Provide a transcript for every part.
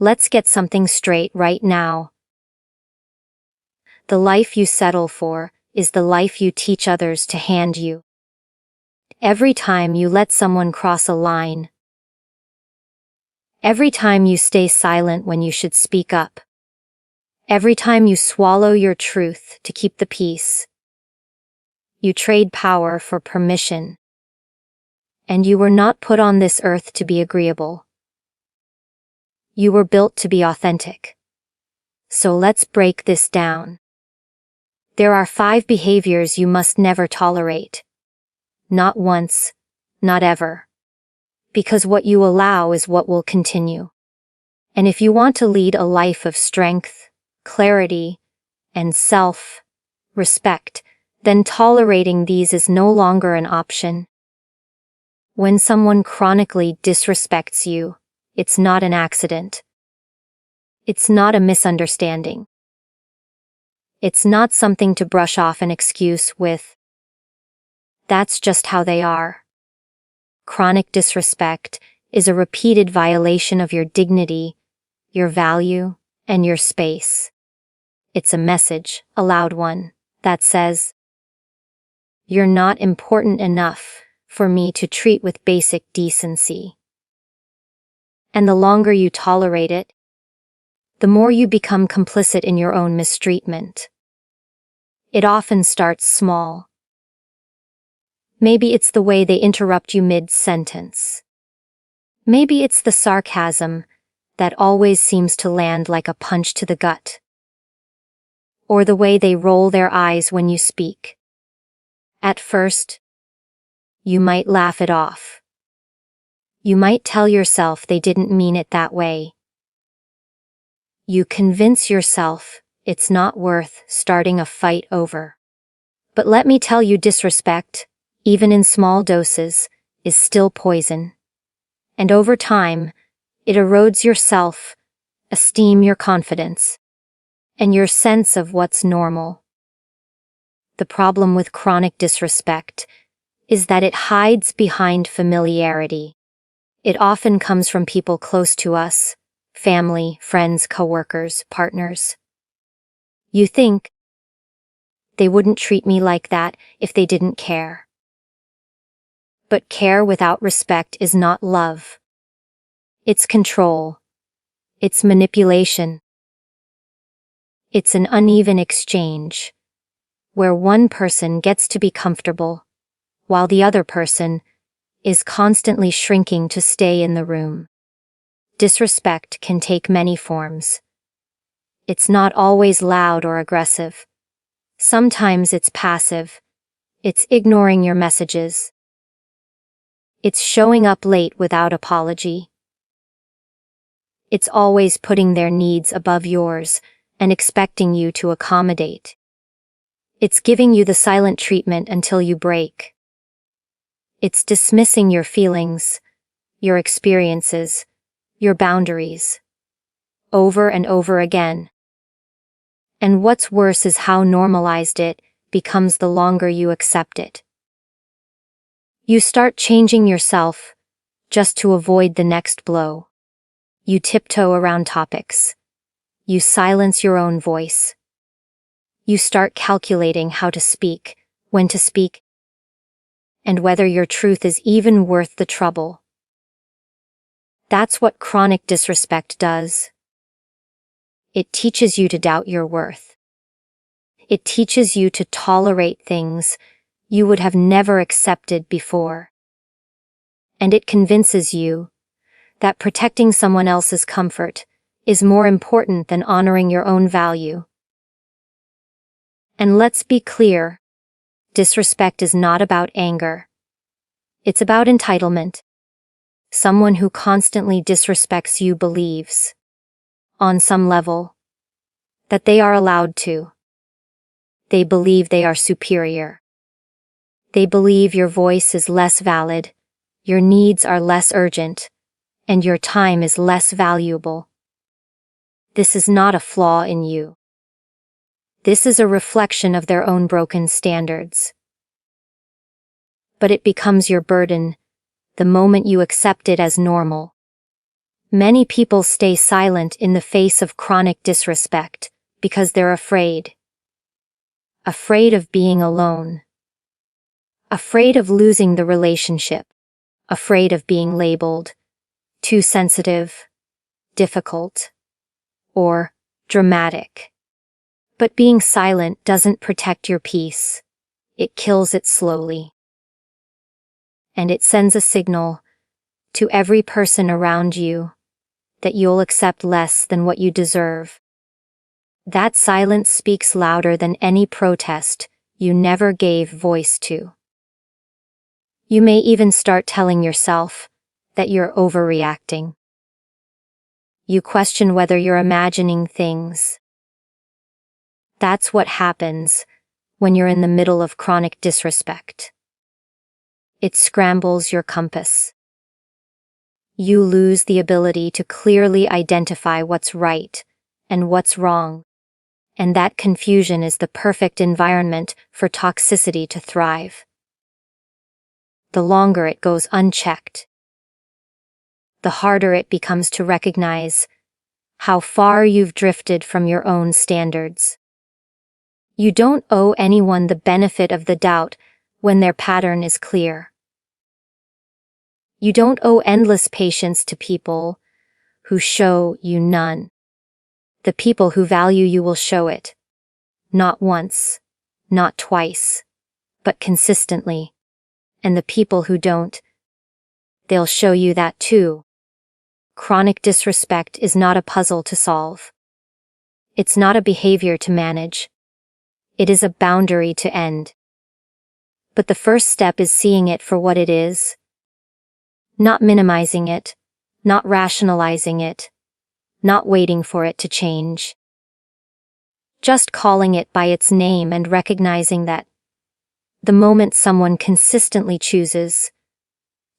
Let's get something straight right now. The life you settle for is the life you teach others to hand you. Every time you let someone cross a line, every time you stay silent when you should speak up, every time you swallow your truth to keep the peace, you trade power for permission. And you were not put on this earth to be agreeable. You were built to be authentic. So let's break this down. There are 5 behaviors you must never tolerate. Not once, not ever. Because what you allow is what will continue. And if you want to lead a life of strength, clarity, and self-respect, then tolerating these is no longer an option. When someone chronically disrespects you, it's not an accident. It's not a misunderstanding. It's not something to brush off an excuse with, "That's just how they are." Chronic disrespect is a repeated violation of your dignity, your value, and your space. It's a message, a loud one, that says, "You're not important enough for me to treat with basic decency." And the longer you tolerate it, the more you become complicit in your own mistreatment. It often starts small. Maybe it's the way they interrupt you mid-sentence. Maybe it's the sarcasm that always seems to land like a punch to the gut. Or the way they roll their eyes when you speak. At first, you might laugh it off. You might tell yourself they didn't mean it that way. You convince yourself it's not worth starting a fight over. But let me tell you, disrespect, even in small doses, is still poison. And over time, it erodes your self-esteem, your confidence, and your sense of what's normal. The problem with chronic disrespect is that it hides behind familiarity. It often comes from people close to us, family, friends, coworkers, partners. You think, they wouldn't treat me like that if they didn't care. But care without respect is not love. It's control. It's manipulation. It's an uneven exchange, where one person gets to be comfortable, while the other person is constantly shrinking to stay in the room. Disrespect can take many forms. It's not always loud or aggressive. Sometimes it's passive. It's ignoring your messages. It's showing up late without apology. It's always putting their needs above yours and expecting you to accommodate. It's giving you the silent treatment until you break. It's dismissing your feelings, your experiences, your boundaries, over and over again. And what's worse is how normalized it becomes the longer you accept it. You start changing yourself just to avoid the next blow. You tiptoe around topics. You silence your own voice. You start calculating how to speak, when to speak, and whether your truth is even worth the trouble. That's what chronic disrespect does. It teaches you to doubt your worth. It teaches you to tolerate things you would have never accepted before. And it convinces you that protecting someone else's comfort is more important than honoring your own value. And let's be clear, disrespect is not about anger. It's about entitlement. Someone who constantly disrespects you believes, on some level, that they are allowed to. They believe they are superior. They believe your voice is less valid, your needs are less urgent, and your time is less valuable. This is not a flaw in you. This is a reflection of their own broken standards. But it becomes your burden the moment you accept it as normal. Many people stay silent in the face of chronic disrespect because they're afraid. Afraid of being alone. Afraid of losing the relationship. Afraid of being labeled too sensitive, difficult, or dramatic. But being silent doesn't protect your peace. It kills it slowly. And it sends a signal to every person around you that you'll accept less than what you deserve. That silence speaks louder than any protest you never gave voice to. You may even start telling yourself that you're overreacting. You question whether you're imagining things. That's what happens when you're in the middle of chronic disrespect. It scrambles your compass. You lose the ability to clearly identify what's right and what's wrong, and that confusion is the perfect environment for toxicity to thrive. The longer it goes unchecked, the harder it becomes to recognize how far you've drifted from your own standards. You don't owe anyone the benefit of the doubt when their pattern is clear. You don't owe endless patience to people who show you none. The people who value you will show it. Not once, not twice, but consistently. And the people who don't, they'll show you that too. Chronic disrespect is not a puzzle to solve. It's not a behavior to manage. It is a boundary to end. But the first step is seeing it for what it is. Not minimizing it, not rationalizing it, not waiting for it to change. Just calling it by its name and recognizing that the moment someone consistently chooses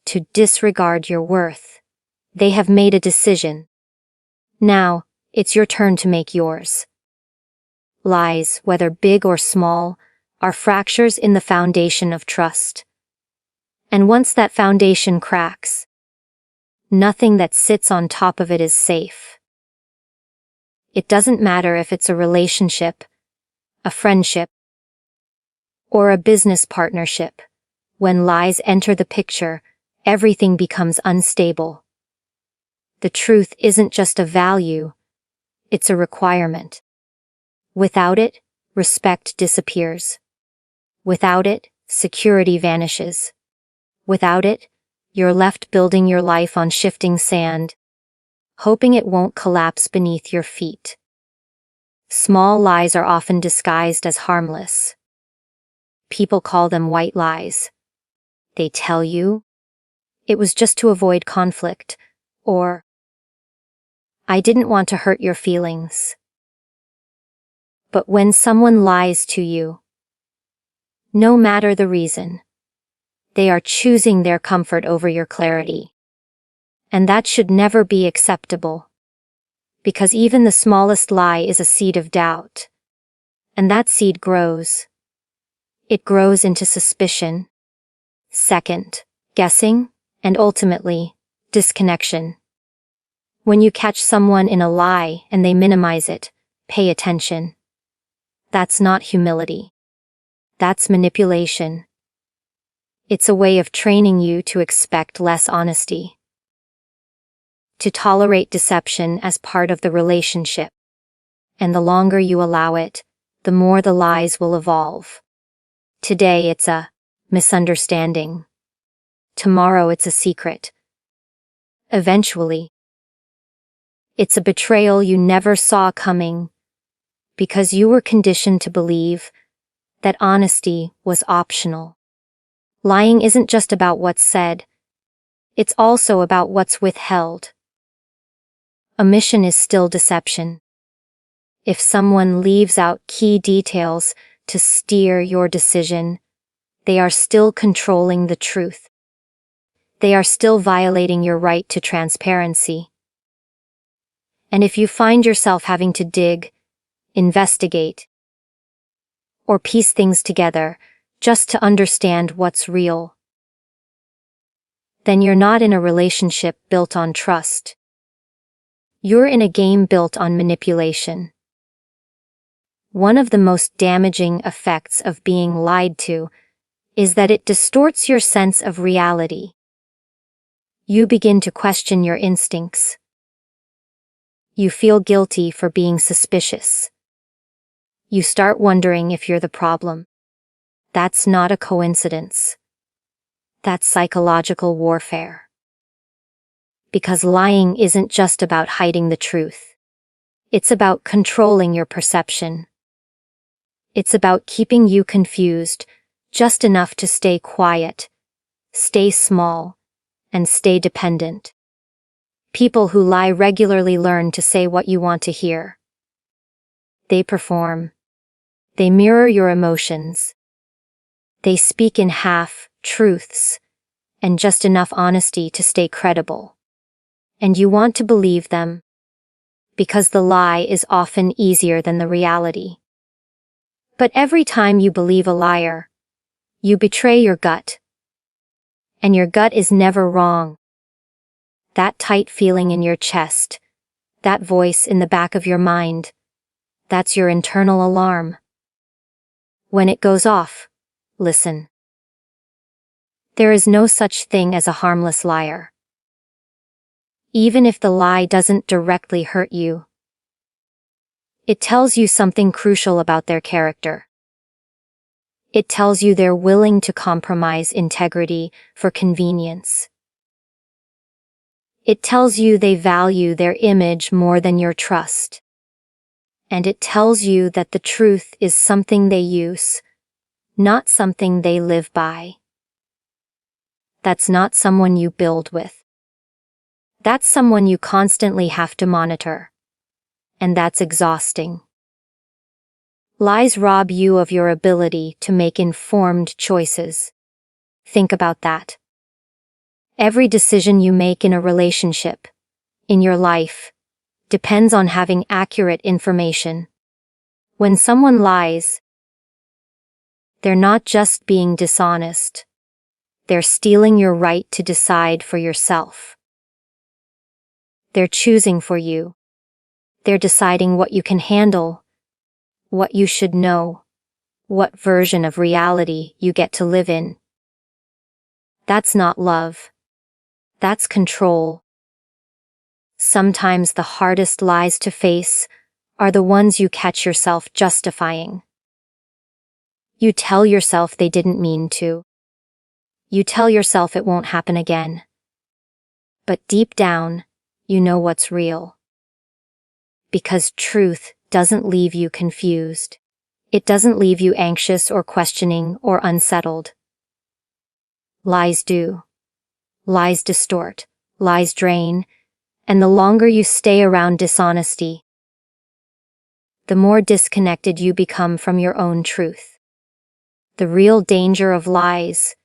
to disregard your worth, they have made a decision. Now, it's your turn to make yours. Lies, whether big or small, are fractures in the foundation of trust. And once that foundation cracks, nothing that sits on top of it is safe. It doesn't matter if it's a relationship, a friendship, or a business partnership. When lies enter the picture, everything becomes unstable. The truth isn't just a value, it's a requirement. Without it, respect disappears. Without it, security vanishes. Without it, you're left building your life on shifting sand, hoping it won't collapse beneath your feet. Small lies are often disguised as harmless. People call them white lies. They tell you, it was just to avoid conflict, or, I didn't want to hurt your feelings. But when someone lies to you, no matter the reason, they are choosing their comfort over your clarity. And that should never be acceptable. Because even the smallest lie is a seed of doubt. And that seed grows. It grows into suspicion, second guessing, and ultimately, disconnection. When you catch someone in a lie and they minimize it, pay attention. That's not humility. That's manipulation. It's a way of training you to expect less honesty. To tolerate deception as part of the relationship. And the longer you allow it, the more the lies will evolve. Today it's a misunderstanding. Tomorrow it's a secret. Eventually, it's a betrayal you never saw coming, because you were conditioned to believe that honesty was optional. Lying isn't just about what's said, it's also about what's withheld. Omission is still deception. If someone leaves out key details to steer your decision, they are still controlling the truth. They are still violating your right to transparency. And if you find yourself having to dig, investigate, or piece things together just to understand what's real, then you're not in a relationship built on trust. You're in a game built on manipulation. One of the most damaging effects of being lied to is that it distorts your sense of reality. You begin to question your instincts. You feel guilty for being suspicious. You start wondering if you're the problem. That's not a coincidence. That's psychological warfare. Because lying isn't just about hiding the truth. It's about controlling your perception. It's about keeping you confused just enough to stay quiet, stay small, and stay dependent. People who lie regularly learn to say what you want to hear. They perform. They mirror your emotions. They speak in half-truths and just enough honesty to stay credible. And you want to believe them because the lie is often easier than the reality. But every time you believe a liar, you betray your gut. And your gut is never wrong. That tight feeling in your chest, that voice in the back of your mind, that's your internal alarm. When it goes off, listen. There is no such thing as a harmless liar. Even if the lie doesn't directly hurt you, it tells you something crucial about their character. It tells you they're willing to compromise integrity for convenience. It tells you they value their image more than your trust. And it tells you that the truth is something they use, not something they live by. That's not someone you build with. That's someone you constantly have to monitor. And that's exhausting. Lies rob you of your ability to make informed choices. Think about that. Every decision you make in a relationship, in your life, depends on having accurate information. When someone lies, they're not just being dishonest. They're stealing your right to decide for yourself. They're choosing for you. They're deciding what you can handle, what you should know, what version of reality you get to live in. That's not love. That's control. Sometimes the hardest lies to face are the ones you catch yourself justifying. You tell yourself they didn't mean to. You tell yourself it won't happen again. But deep down, you know what's real. Because truth doesn't leave you confused. It doesn't leave you anxious or questioning or unsettled. Lies do. Lies distort. Lies drain. And the longer you stay around dishonesty, the more disconnected you become from your own truth. The real danger of lies,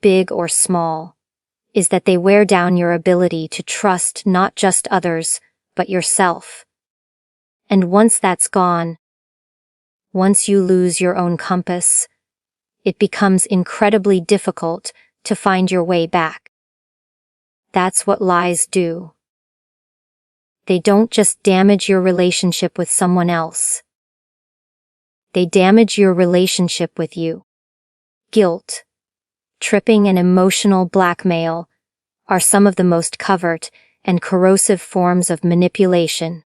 big or small, is that they wear down your ability to trust not just others, but yourself. And once that's gone, once you lose your own compass, it becomes incredibly difficult to find your way back. That's what lies do. They don't just damage your relationship with someone else. They damage your relationship with you. Guilt, tripping, and emotional blackmail are some of the most covert and corrosive forms of manipulation.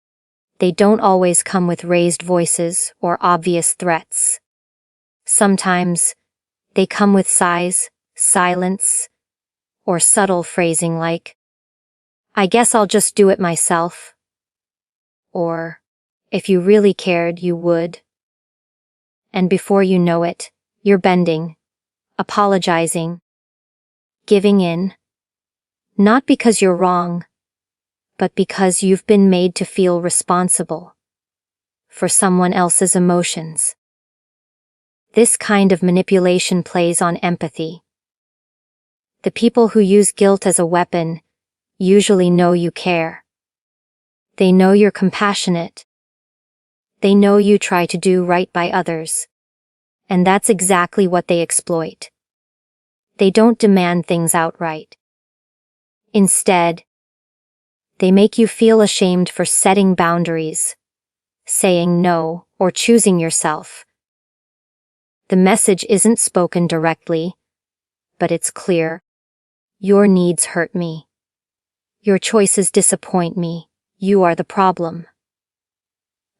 They don't always come with raised voices or obvious threats. Sometimes, they come with sighs, silence, or subtle phrasing like, "I guess I'll just do it myself," or, "If you really cared, you would." And before you know it, you're bending, apologizing, giving in. Not because you're wrong, but because you've been made to feel responsible for someone else's emotions. This kind of manipulation plays on empathy. The people who use guilt as a weapon usually know you care. They know you're compassionate. They know you try to do right by others. And that's exactly what they exploit. They don't demand things outright. Instead, They make you feel ashamed for setting boundaries, saying no, or choosing yourself. The message isn't spoken directly, but it's clear. Your needs hurt me. Your choices disappoint me. You are the problem.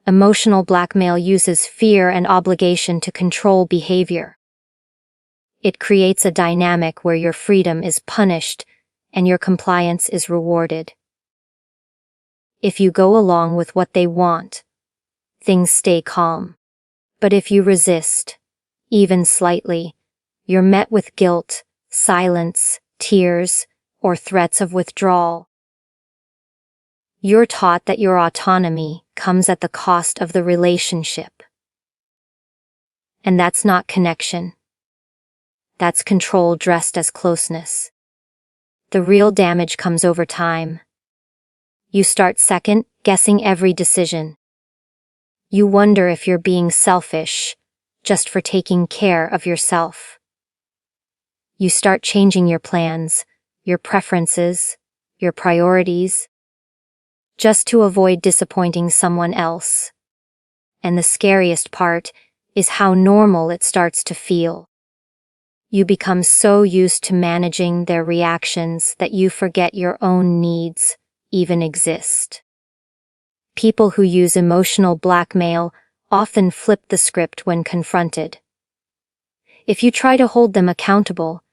Emotional blackmail uses fear and obligation to control behavior. It creates a dynamic where your freedom is punished and your compliance is rewarded. If you go along with what they want, things stay calm. But if you resist, even slightly, you're met with guilt, silence, tears, or threats of withdrawal. You're taught that your autonomy comes at the cost of the relationship. And that's not connection. That's control dressed as closeness. The real damage comes over time. You start second-guessing every decision. You wonder if you're being selfish, just for taking care of yourself. You start changing your plans, your preferences, your priorities, just to avoid disappointing someone else. And the scariest part is how normal it starts to feel. You become so used to managing their reactions that you forget your own needs even exist. People who use emotional blackmail often flip the script when confronted. If you try to hold them accountable,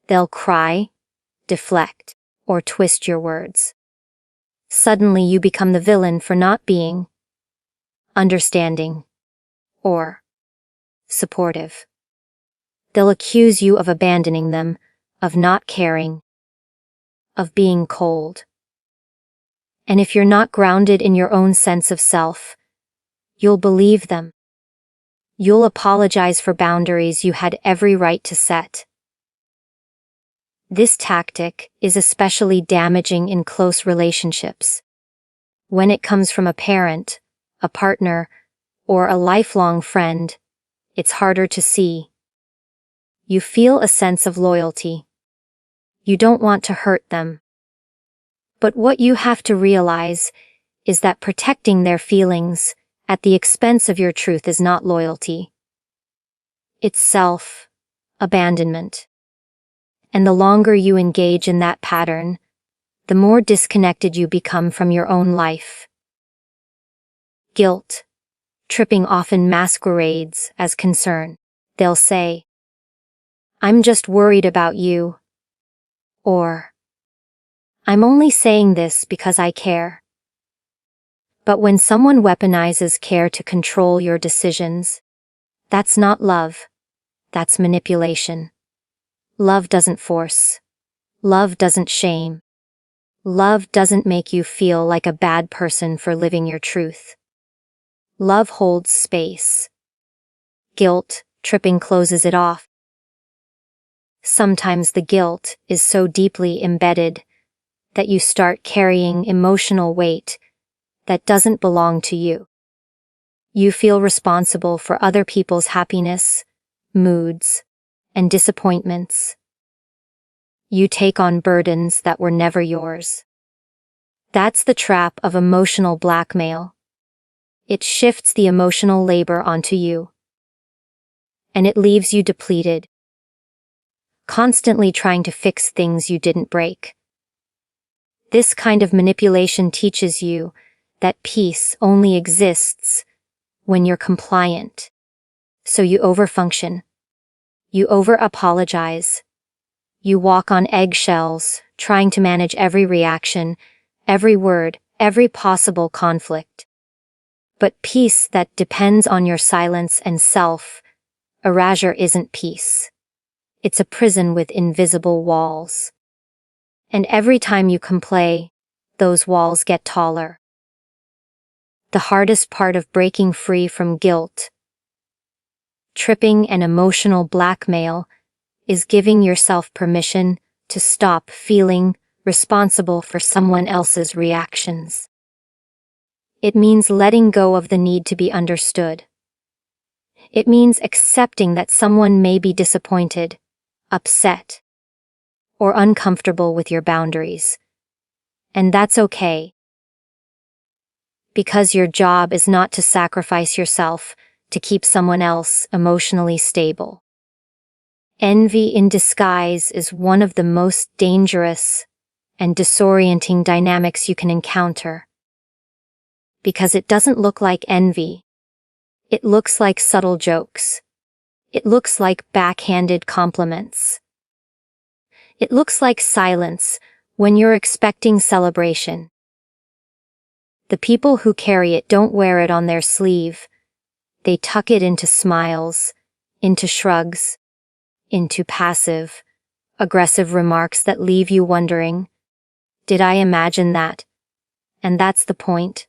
they'll cry, deflect, or twist your words. Suddenly you become the villain for not being understanding or supportive. They'll accuse you of abandoning them, of not caring, of being cold. And if you're not grounded in your own sense of self, you'll believe them. You'll apologize for boundaries you had every right to set. This tactic is especially damaging in close relationships. When it comes from a parent, a partner, or a lifelong friend, it's harder to see. You feel a sense of loyalty. You don't want to hurt them. But what you have to realize is that protecting their feelings at the expense of your truth is not loyalty. It's self-abandonment. And the longer you engage in that pattern, the more disconnected you become from your own life. Guilt tripping often masquerades as concern. They'll say, "I'm just worried about you," or, "I'm only saying this because I care." But when someone weaponizes care to control your decisions, that's not love, that's manipulation. Love doesn't force. Love doesn't shame. Love doesn't make you feel like a bad person for living your truth. Love holds space. Guilt tripping closes it off. Sometimes the guilt is so deeply embedded that you start carrying emotional weight that doesn't belong to you. You feel responsible for other people's happiness, moods, and disappointments. You take on burdens that were never yours. That's the trap of emotional blackmail. It shifts the emotional labor onto you. And it leaves you depleted, constantly trying to fix things you didn't break. This kind of manipulation teaches you that peace only exists when you're compliant. So you overfunction. You over-apologize. You walk on eggshells, trying to manage every reaction, every word, every possible conflict. But peace that depends on your silence and self-erasure isn't peace. It's a prison with invisible walls. And every time you complain, those walls get taller. The hardest part of breaking free from guilt, tripping, and emotional blackmail is giving yourself permission to stop feeling responsible for someone else's reactions. It means letting go of the need to be understood. It means accepting that someone may be disappointed, upset, or uncomfortable with your boundaries, And that's okay. Because your job is not to sacrifice yourself to keep someone else emotionally stable. Envy in disguise is one of the most dangerous and disorienting dynamics you can encounter. Because it doesn't look like envy. It looks like subtle jokes. It looks like backhanded compliments. It looks like silence when you're expecting celebration. The people who carry it don't wear it on their sleeve. They tuck it into smiles, into shrugs, into passive, aggressive remarks that leave you wondering, did I imagine that? And that's the point.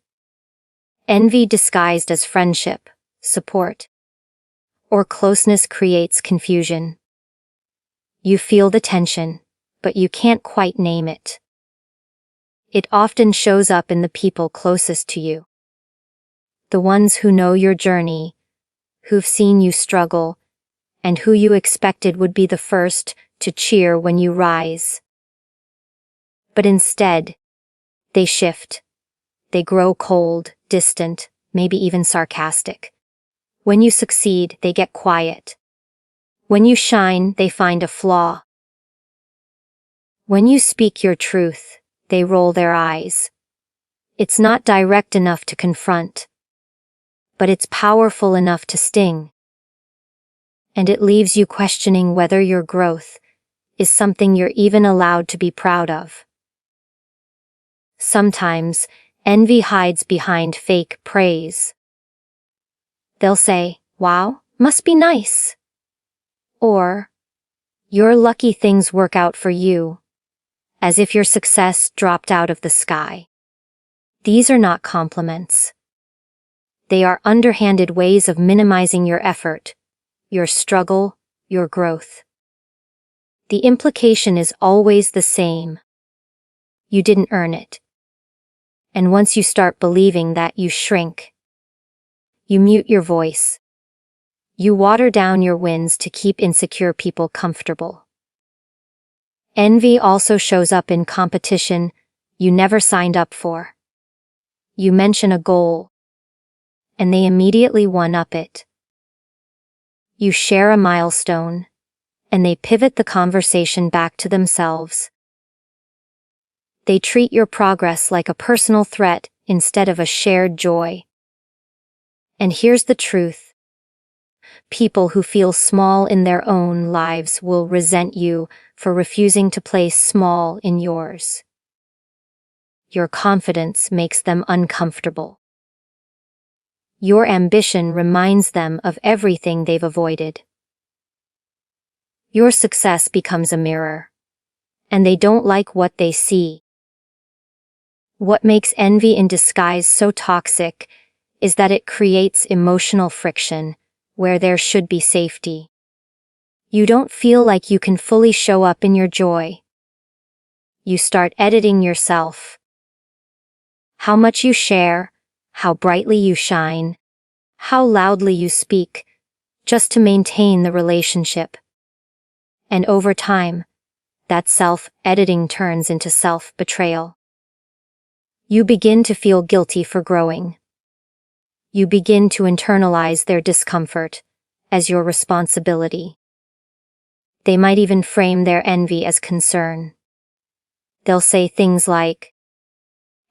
Envy disguised as friendship, support, or closeness creates confusion. You feel the tension, but you can't quite name it. It often shows up in the people closest to you. The ones who know your journey, who've seen you struggle, and who you expected would be the first to cheer when you rise. But instead, they shift. They grow cold, distant, maybe even sarcastic. When you succeed, they get quiet. When you shine, they find a flaw. When you speak your truth, they roll their eyes. It's not direct enough to confront, but it's powerful enough to sting. And it leaves you questioning whether your growth is something you're even allowed to be proud of. Sometimes, envy hides behind fake praise. They'll say, "Wow, must be nice." Or, "You're lucky things work out for you," as if your success dropped out of the sky. These are not compliments. They are underhanded ways of minimizing your effort, your struggle, your growth. The implication is always the same. You didn't earn it. And once you start believing that, you shrink. You mute your voice. You water down your wins to keep insecure people comfortable. Envy also shows up in competition you never signed up for. You mention a goal, and they immediately one-up it. You share a milestone, and they pivot the conversation back to themselves. They treat your progress like a personal threat instead of a shared joy. And here's the truth. People who feel small in their own lives will resent you for refusing to place small in yours. Your confidence makes them uncomfortable. Your ambition reminds them of everything they've avoided. Your success becomes a mirror, and they don't like what they see. What makes envy in disguise so toxic is that it creates emotional friction where there should be safety. You don't feel like you can fully show up in your joy. You start editing yourself. How much you share, how brightly you shine, how loudly you speak, just to maintain the relationship. And over time, that self-editing turns into self-betrayal. You begin to feel guilty for growing. You begin to internalize their discomfort as your responsibility. They might even frame their envy as concern. They'll say things like,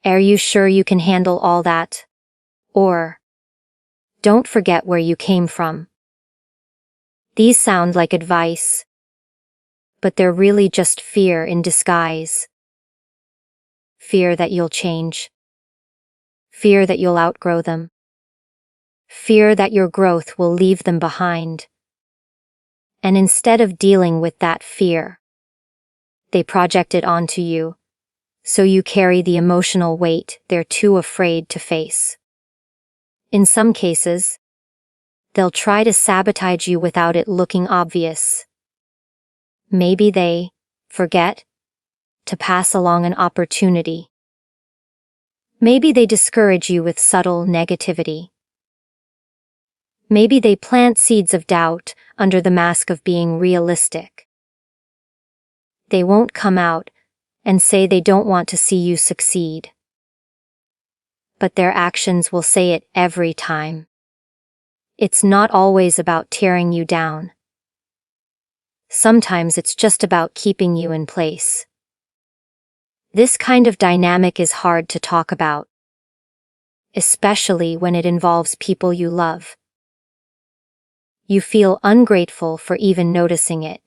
"Are you sure you can handle all that?" Or, "Don't forget where you came from." These sound like advice, but they're really just fear in disguise. Fear that you'll change. Fear that you'll outgrow them. Fear that your growth will leave them behind. And instead of dealing with that fear, they project it onto you, so you carry the emotional weight they're too afraid to face. In some cases, they'll try to sabotage you without it looking obvious. Maybe they forget to pass along an opportunity. Maybe they discourage you with subtle negativity. Maybe they plant seeds of doubt under the mask of being realistic. They won't come out and say they don't want to see you succeed. But their actions will say it every time. It's not always about tearing you down. Sometimes it's just about keeping you in place. This kind of dynamic is hard to talk about, especially when it involves people you love. You feel ungrateful for even noticing it.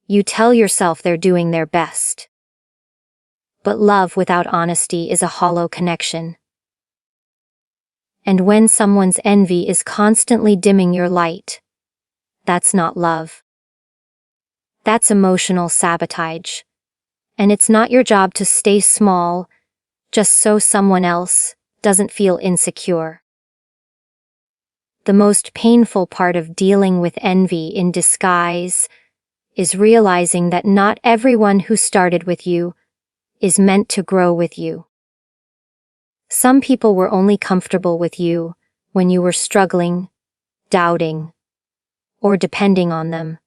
You tell yourself they're doing their best. But love without honesty is a hollow connection. And when someone's envy is constantly dimming your light, that's not love. That's emotional sabotage. And it's not your job to stay small just so someone else doesn't feel insecure. The most painful part of dealing with envy in disguise is realizing that not everyone who started with you is meant to grow with you. Some people were only comfortable with you when you were struggling, doubting, or depending on them.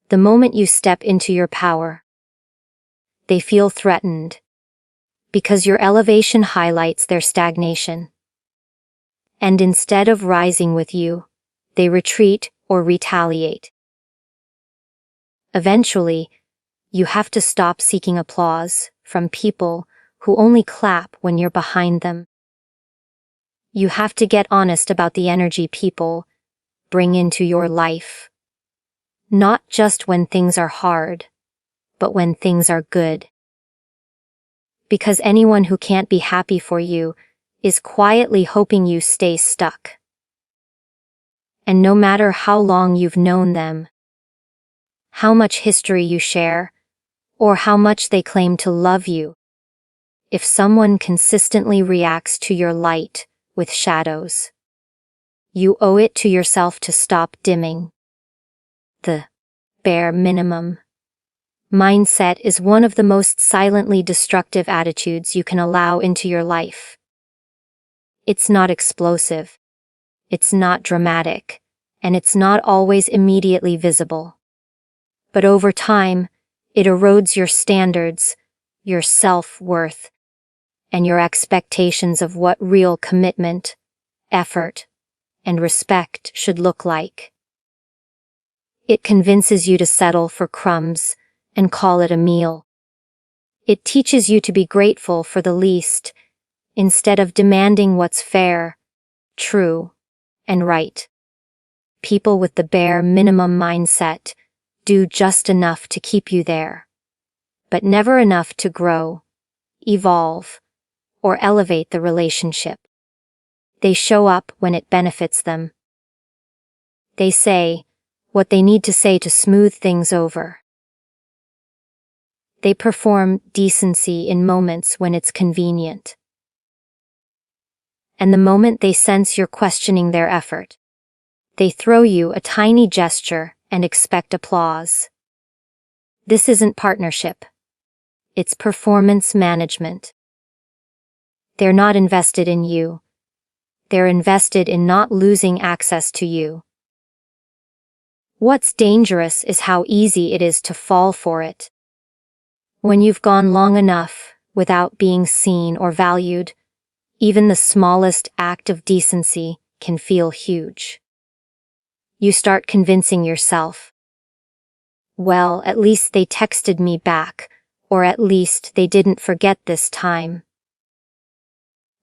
The moment you step into your power, they feel threatened because your elevation highlights their stagnation. And instead of rising with you, they retreat or retaliate. Eventually, you have to stop seeking applause from people who only clap when you're behind them. You have to get honest about the energy people bring into your life. Not just when things are hard, but when things are good. Because anyone who can't be happy for you is quietly hoping you stay stuck. And no matter how long you've known them, how much history you share, or how much they claim to love you, if someone consistently reacts to your light with shadows, you owe it to yourself to stop dimming. The bare minimum mindset is one of the most silently destructive attitudes you can allow into your life. It's not explosive, it's not dramatic, and it's not always immediately visible. But over time, it erodes your standards, your self-worth, and your expectations of what real commitment, effort, and respect should look like. It convinces you to settle for crumbs and call it a meal. It teaches you to be grateful for the least, instead of demanding what's fair, true, and right. People with the bare minimum mindset do just enough to keep you there, but never enough to grow, evolve, or elevate the relationship. They show up when it benefits them. They say what they need to say to smooth things over. They perform decency in moments when it's convenient. And the moment they sense you're questioning their effort, they throw you a tiny gesture and expect applause. This isn't partnership. It's performance management. They're not invested in you. They're invested in not losing access to you. What's dangerous is how easy it is to fall for it. When you've gone long enough without being seen or valued, even the smallest act of decency can feel huge. You start convincing yourself, well, at least they texted me back, or at least they didn't forget this time.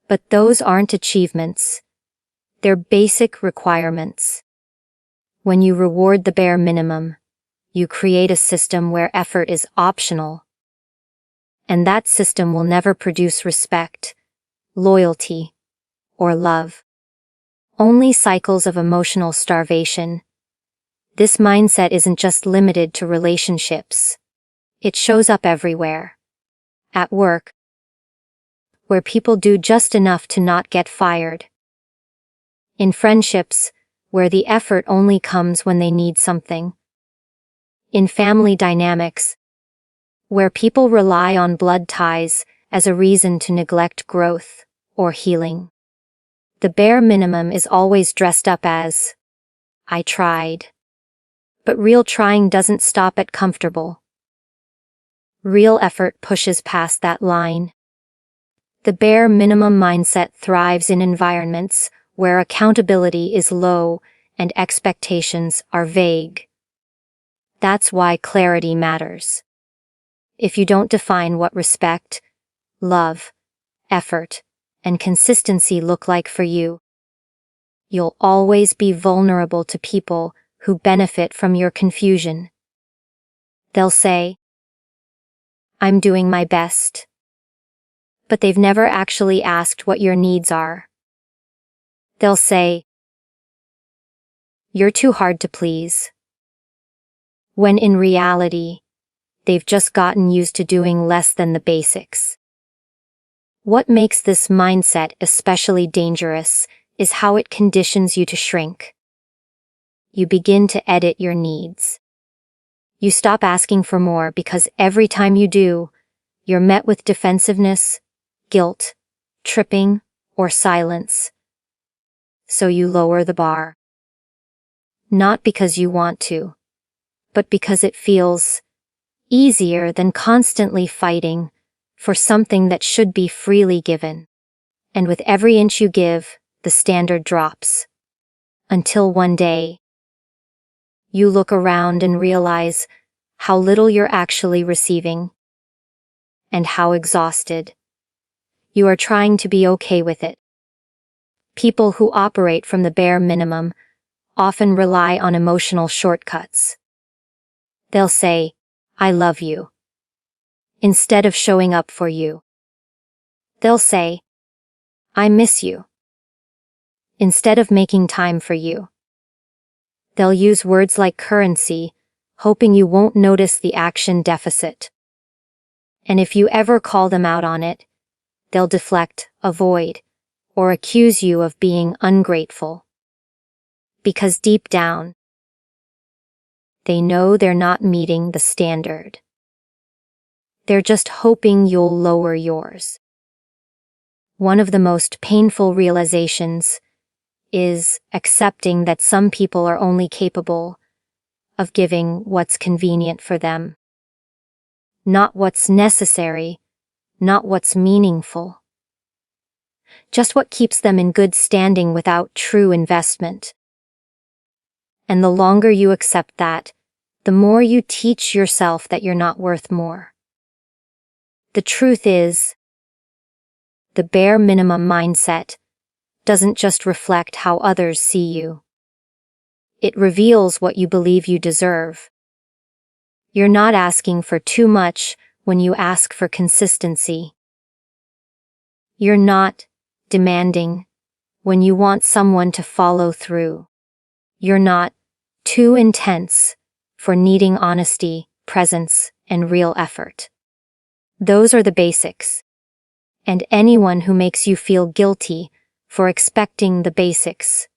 But those aren't achievements. They're basic requirements. When you reward the bare minimum, you create a system where effort is optional. And that system will never produce respect, loyalty, or love. Only cycles of emotional starvation. This mindset isn't just limited to relationships. It shows up everywhere. At work, where people do just enough to not get fired. In friendships, where the effort only comes when they need something. In family dynamics, where people rely on blood ties as a reason to neglect growth or healing. The bare minimum is always dressed up as, I tried. But real trying doesn't stop at comfortable. Real effort pushes past that line. The bare minimum mindset thrives in environments where accountability is low and expectations are vague. That's why clarity matters. If you don't define what respect, love, effort, and consistency look like for you, you'll always be vulnerable to people who benefit from your confusion. They'll say, "I'm doing my best," but they've never actually asked what your needs are. They'll say, "You're too hard to please," when in reality, they've just gotten used to doing less than the basics. What makes this mindset especially dangerous is how it conditions you to shrink. You begin to edit your needs. You stop asking for more because every time you do, you're met with defensiveness, guilt, tripping, or silence. So you lower the bar. Not because you want to, but because it feels easier than constantly fighting for something that should be freely given. And with every inch you give, the standard drops. Until one day, you look around and realize how little you're actually receiving, and how exhausted you are trying to be okay with it. People who operate from the bare minimum often rely on emotional shortcuts. They'll say, "I love you," instead of showing up for you. They'll say, "I miss you," instead of making time for you. They'll use words like currency, hoping you won't notice the action deficit. And if you ever call them out on it, they'll deflect, avoid, or accuse you of being ungrateful. Because deep down, they know they're not meeting the standard. They're just hoping you'll lower yours. One of the most painful realizations is accepting that some people are only capable of giving what's convenient for them. Not what's necessary, not what's meaningful. Just what keeps them in good standing without true investment. And the longer you accept that, the more you teach yourself that you're not worth more. The truth is, the bare minimum mindset doesn't just reflect how others see you. It reveals what you believe you deserve. You're not asking for too much when you ask for consistency. You're not demanding when you want someone to follow through. You're not too intense for needing honesty, presence, and real effort. Those are the basics. And anyone who makes you feel guilty for expecting the basics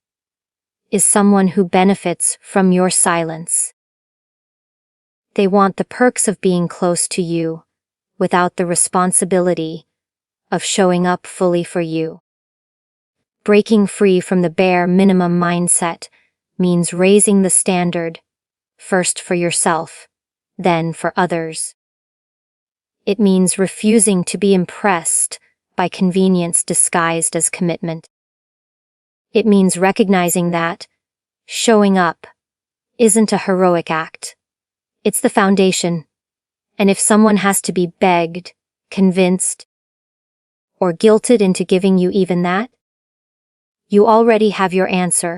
is someone who benefits from your silence. They want the perks of being close to you without the responsibility of showing up fully for you. Breaking free from the bare minimum mindset means raising the standard, first for yourself, then for others. It means refusing to be impressed by convenience disguised as commitment. It means recognizing that showing up isn't a heroic act. It's the foundation. And if someone has to be begged, convinced, or guilted into giving you even that, you already have your answer.